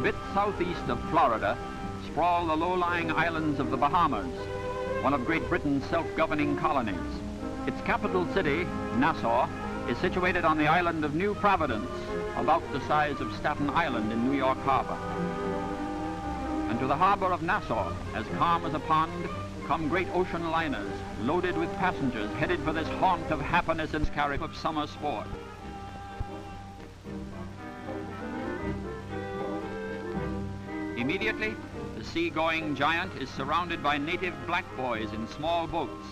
bit southeast of Florida, sprawl the low-lying islands of the Bahamas, one of Great Britain's self-governing colonies. Its capital city, Nassau, is situated on the island of New Providence, about the size of Staten Island in New York Harbor. And to the harbor of Nassau, as calm as a pond, come great ocean liners loaded with passengers headed for this haunt of happiness and carry of summer sport. Immediately, the sea-going giant is surrounded by native black boys in small boats,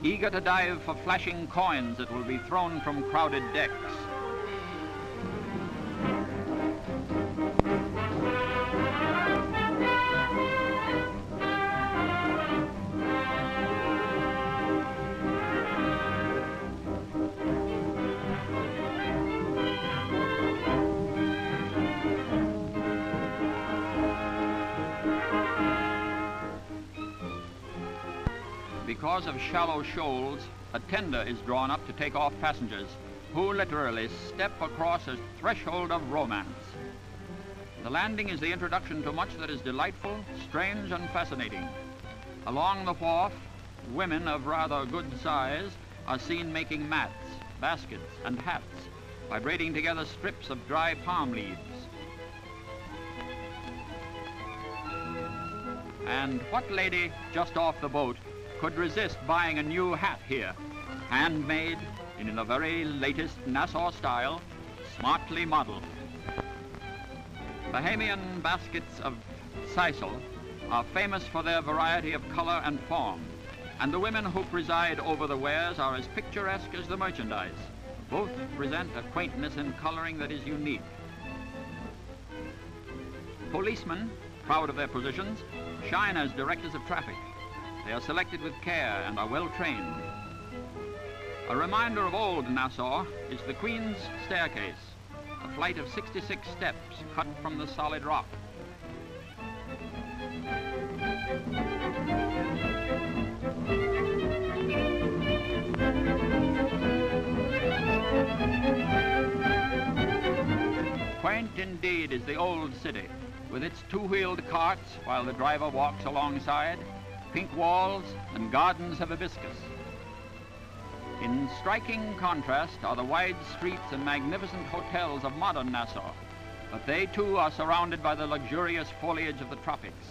eager to dive for flashing coins that will be thrown from crowded decks. Because of shallow shoals, a tender is drawn up to take off passengers who literally step across a threshold of romance. The landing is the introduction to much that is delightful, strange, and fascinating. Along the wharf, women of rather good size are seen making mats, baskets, and hats by braiding together strips of dry palm leaves. And what lady just off the boat could resist buying a new hat here, handmade in the very latest Nassau style, smartly modeled? Bahamian baskets of sisal are famous for their variety of color and form, and the women who preside over the wares are as picturesque as the merchandise. Both present a quaintness in coloring that is unique. Policemen, proud of their positions, shine as directors of traffic. They are selected with care and are well trained. A reminder of old Nassau is the Queen's Staircase, a flight of 66 steps cut from the solid rock. Quaint indeed is the old city, with its two-wheeled carts while the driver walks alongside, pink walls and gardens of hibiscus. In striking contrast are the wide streets and magnificent hotels of modern Nassau, but they too are surrounded by the luxurious foliage of the tropics.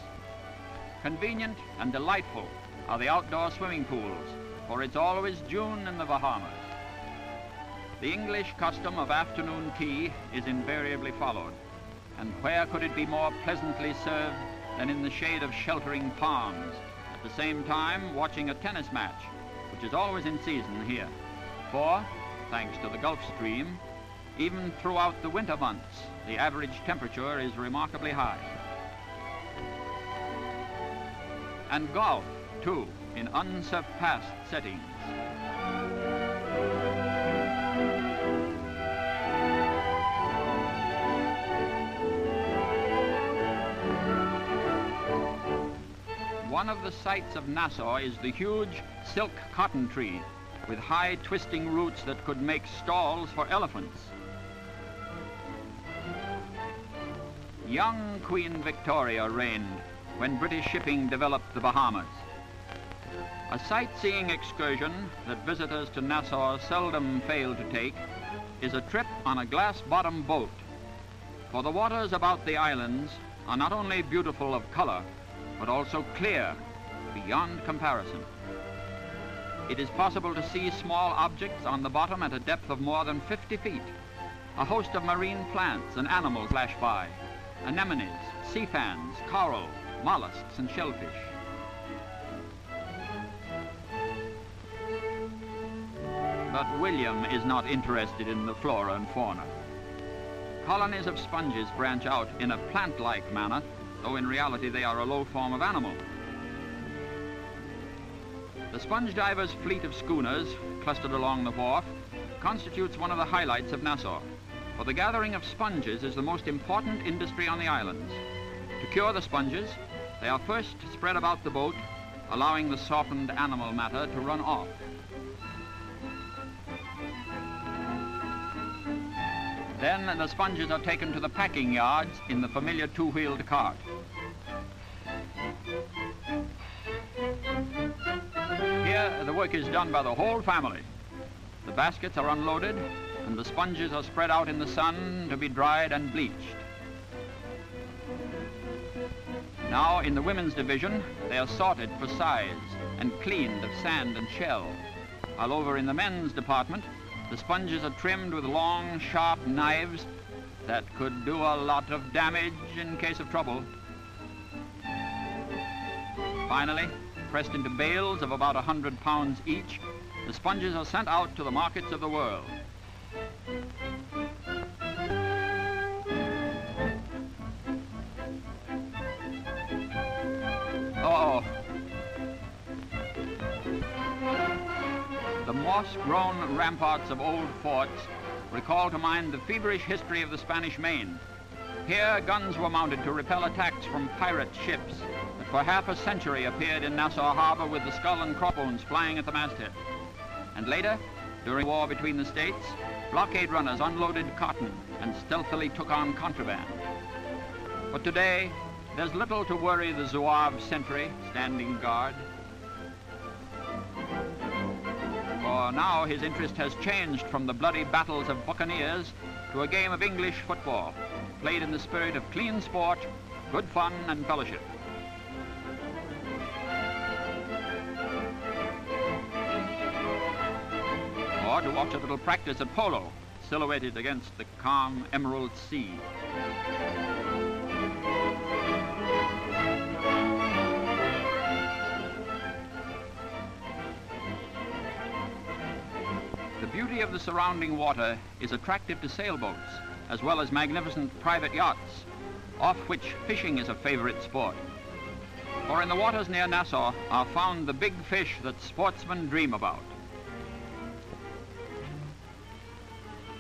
Convenient and delightful are the outdoor swimming pools, for it's always June in the Bahamas. The English custom of afternoon tea is invariably followed, and where could it be more pleasantly served than in the shade of sheltering palms, at the same time watching a tennis match, which is always in season here. For, thanks to the Gulf Stream, even throughout the winter months, the average temperature is remarkably high. And golf, too, in unsurpassed settings. One of the sights of Nassau is the huge silk cotton tree with high twisting roots that could make stalls for elephants. Young Queen Victoria reigned when British shipping developed the Bahamas. A sightseeing excursion that visitors to Nassau seldom fail to take is a trip on a glass-bottom boat, for the waters about the islands are not only beautiful of color, but also clear beyond comparison. It is possible to see small objects on the bottom at a depth of more than 50 feet. A host of marine plants and animals flash by: anemones, sea fans, coral, mollusks, and shellfish. But William is not interested in the flora and fauna. Colonies of sponges branch out in a plant-like manner, though in reality they are a low form of animal. The sponge divers' fleet of schooners, clustered along the wharf, constitutes one of the highlights of Nassau, for the gathering of sponges is the most important industry on the islands. To cure the sponges, they are first spread about the boat, allowing the softened animal matter to run off. Then the sponges are taken to the packing yards in the familiar two-wheeled cart. Here, the work is done by the whole family. The baskets are unloaded, and the sponges are spread out in the sun to be dried and bleached. Now, in the women's division, they are sorted for size and cleaned of sand and shell. While over in the men's department, the sponges are trimmed with long, sharp knives that could do a lot of damage in case of trouble. Finally, pressed into bales of about 100 pounds each, the sponges are sent out to the markets of the world. Uh-oh. The moss-grown ramparts of old forts recall to mind the feverish history of the Spanish Main. Here, guns were mounted to repel attacks from pirate ships that for half a century appeared in Nassau Harbor with the skull and crossbones flying at the masthead. And later, during the war between the states, blockade runners unloaded cotton and stealthily took on contraband. But today, there's little to worry the zouave sentry standing guard. For now, his interest has changed from the bloody battles of buccaneers to a game of English football, played in the spirit of clean sport, good fun, and fellowship. Or to watch a little practice at polo, silhouetted against the calm emerald sea. The beauty of the surrounding water is attractive to sailboats, as well as magnificent private yachts, off which fishing is a favorite sport. For in the waters near Nassau are found the big fish that sportsmen dream about.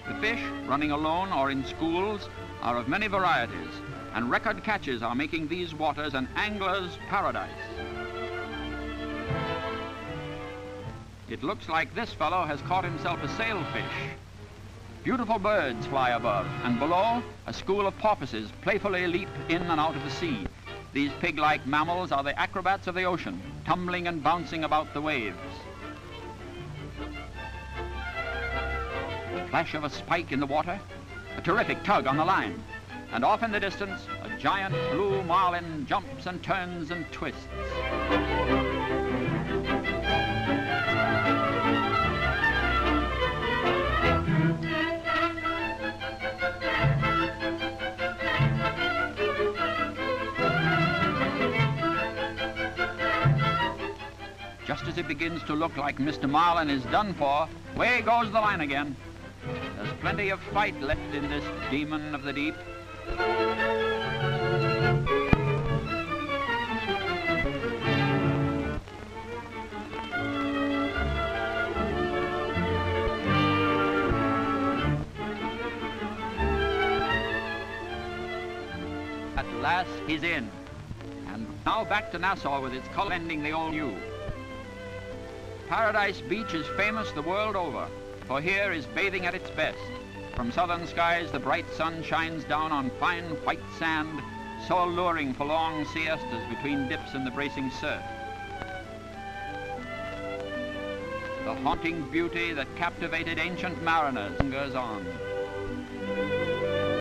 The fish, running alone or in schools, are of many varieties, and record catches are making these waters an angler's paradise. It looks like this fellow has caught himself a sailfish. Beautiful birds fly above, and below, a school of porpoises playfully leap in and out of the sea. These pig-like mammals are the acrobats of the ocean, tumbling and bouncing about the waves. Flash of a spike in the water, a terrific tug on the line, and off in the distance, a giant blue marlin jumps and turns and twists. Just as it begins to look like Mr. Marlin is done for, away goes the line again. There's plenty of fight left in this demon of the deep. At last he's in. And now back to Nassau with its color ending the old new. Paradise Beach is famous the world over, for here is bathing at its best. From southern skies, the bright sun shines down on fine white sand, so alluring for long siestas between dips in the bracing surf. The haunting beauty that captivated ancient mariners lingers on.